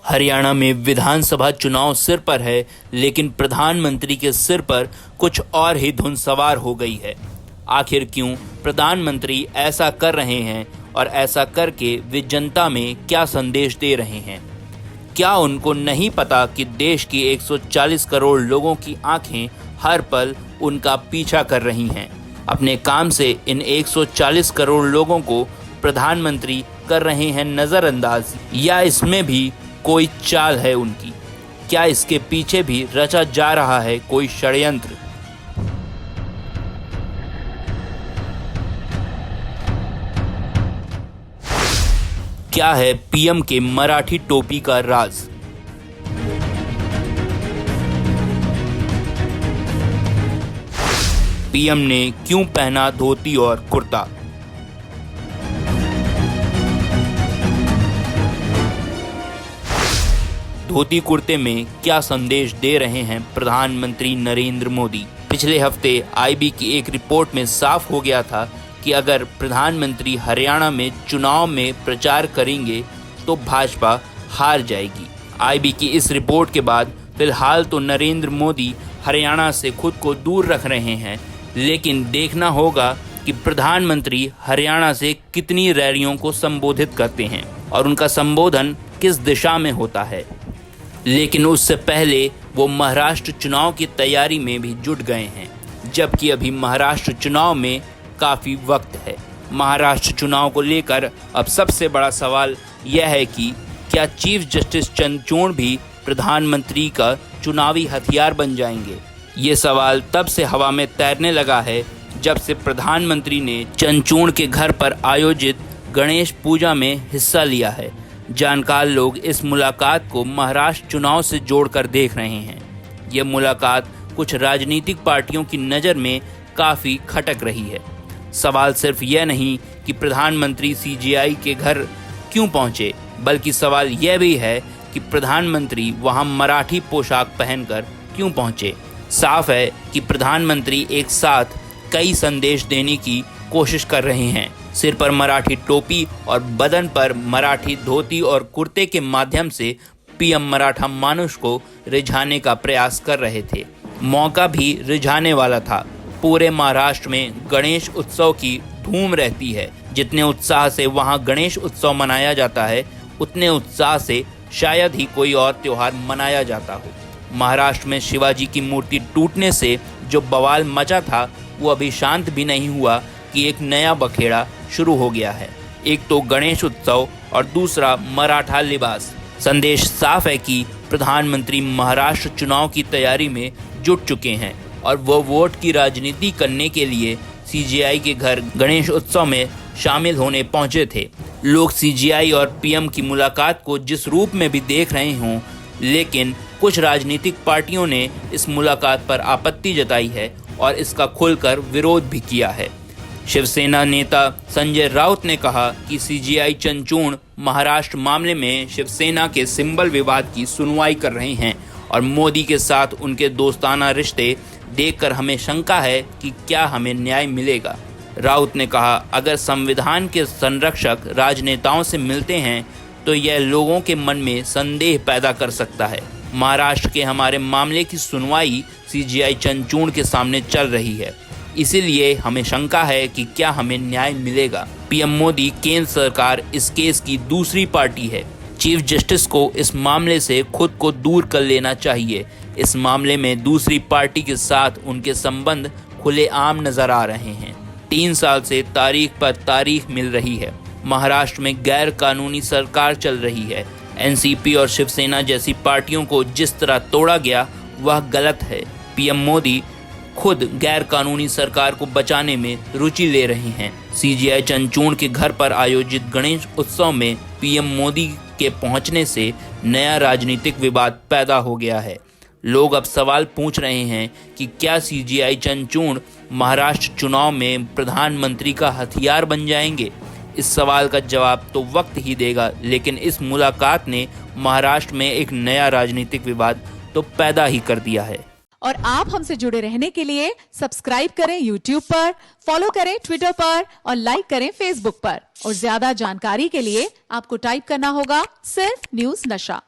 हरियाणा में विधानसभा चुनाव सिर पर है, लेकिन प्रधानमंत्री के सिर पर कुछ और ही धुन सवार हो गई है। आखिर क्यों प्रधानमंत्री ऐसा कर रहे हैं और ऐसा करके वे जनता में क्या संदेश दे रहे हैं? क्या उनको नहीं पता कि देश की 140 करोड़ लोगों की आंखें हर पल उनका पीछा कर रही हैं? अपने काम से इन 140 करोड़ लोगों को प्रधानमंत्री कर रहे हैं नज़रअंदाज, या इसमें भी कोई चाल है उनकी? क्या इसके पीछे भी रचा जा रहा है कोई षड्यंत्र? क्या है पीएम के मराठी टोपी का राज? पीएम ने क्यों पहना धोती और कुर्ता? धोती कुर्ते में क्या संदेश दे रहे हैं प्रधानमंत्री नरेंद्र मोदी? पिछले हफ्ते आईबी की एक रिपोर्ट में साफ हो गया था कि अगर प्रधानमंत्री हरियाणा में चुनाव में प्रचार करेंगे तो भाजपा हार जाएगी। आईबी की इस रिपोर्ट के बाद फिलहाल तो नरेंद्र मोदी हरियाणा से खुद को दूर रख रहे हैं, लेकिन देखना होगा कि प्रधानमंत्री हरियाणा से कितनी रैलियों को संबोधित करते हैं और उनका संबोधन किस दिशा में होता है। लेकिन उससे पहले वो महाराष्ट्र चुनाव की तैयारी में भी जुट गए हैं, जबकि अभी महाराष्ट्र चुनाव में काफ़ी वक्त है। महाराष्ट्र चुनाव को लेकर अब सबसे बड़ा सवाल यह है कि क्या चीफ जस्टिस चंद्रचूड़ भी प्रधानमंत्री का चुनावी हथियार बन जाएंगे? ये सवाल तब से हवा में तैरने लगा है जब से प्रधानमंत्री ने चंद्रचूड़ के घर पर आयोजित गणेश पूजा में हिस्सा लिया है। जानकार लोग इस मुलाकात को महाराष्ट्र चुनाव से जोड़कर देख रहे हैं। यह मुलाकात कुछ राजनीतिक पार्टियों की नज़र में काफ़ी खटक रही है। सवाल सिर्फ यह नहीं कि प्रधानमंत्री सीजेआई के घर क्यों पहुंचे, बल्कि सवाल यह भी है कि प्रधानमंत्री वहां मराठी पोशाक पहनकर क्यों पहुंचे। साफ है कि प्रधानमंत्री एक साथ कई संदेश देने की कोशिश कर रहे हैं। सिर पर मराठी टोपी और बदन पर मराठी धोती और कुर्ते के माध्यम से पीएम मराठा मानुष को रिझाने का प्रयास कर रहे थे। मौका भी रिझाने वाला था। पूरे महाराष्ट्र में गणेश उत्सव की धूम रहती है। जितने उत्साह से वहां गणेश उत्सव मनाया जाता है, उतने उत्साह से शायद ही कोई और त्योहार मनाया जाता हो। महाराष्ट्र में शिवाजी की मूर्ति टूटने से जो बवाल मचा था, वो अभी शांत भी नहीं हुआ कि एक नया बखेड़ा शुरू हो गया है। एक तो गणेश उत्सव और दूसरा मराठा लिबास। संदेश साफ है कि प्रधानमंत्री महाराष्ट्र चुनाव की तैयारी में जुट चुके हैं और वो वोट की राजनीति करने के लिए सीजेआई के घर गणेश उत्सव में शामिल होने पहुंचे थे। लोग सीजेआई और पीएम की मुलाकात को जिस रूप में भी देख रहे हों, लेकिन कुछ राजनीतिक पार्टियों ने इस मुलाकात पर आपत्ति जताई है और इसका खुलकर विरोध भी किया है। शिवसेना नेता संजय राउत ने कहा कि सीजेआई चंद्रचूड़ महाराष्ट्र मामले में शिवसेना के सिंबल विवाद की सुनवाई कर रहे हैं और मोदी के साथ उनके दोस्ताना रिश्ते देखकर हमें शंका है कि क्या हमें न्याय मिलेगा। राउत ने कहा, अगर संविधान के संरक्षक राजनेताओं से मिलते हैं तो यह लोगों के मन में संदेह पैदा कर सकता है। महाराष्ट्र के हमारे मामले की सुनवाई सीजेआई चंद्रचूड़ के सामने चल रही है, इसीलिए हमें शंका है कि क्या हमें न्याय मिलेगा। पीएम मोदी केंद्र सरकार इस केस की दूसरी पार्टी है। चीफ जस्टिस को इस मामले से खुद को दूर कर लेना चाहिए। इस मामले में दूसरी पार्टी के साथ उनके संबंध खुलेआम नजर आ रहे हैं। 3 साल से तारीख पर तारीख मिल रही है। महाराष्ट्र में गैर कानूनी सरकार चल रही है। एनसीपी और शिवसेना जैसी पार्टियों को जिस तरह तोड़ा गया वह गलत है। पीएम मोदी खुद गैर कानूनी सरकार को बचाने में रुचि ले रहे हैं। सीजेआई चंद्रचूड़ के घर पर आयोजित गणेश उत्सव में पीएम मोदी के पहुंचने से नया राजनीतिक विवाद पैदा हो गया है। लोग अब सवाल पूछ रहे हैं कि क्या सीजेआई चंद्रचूड़ महाराष्ट्र चुनाव में प्रधानमंत्री का हथियार बन जाएंगे? इस सवाल का जवाब तो वक्त ही देगा, लेकिन इस मुलाकात ने महाराष्ट्र में एक नया राजनीतिक विवाद तो पैदा ही कर दिया है। और आप हमसे जुड़े रहने के लिए सब्सक्राइब करें YouTube पर, फॉलो करें Twitter पर और लाइक करें Facebook पर। और ज्यादा जानकारी के लिए आपको टाइप करना होगा सिर्फ न्यूज नशा।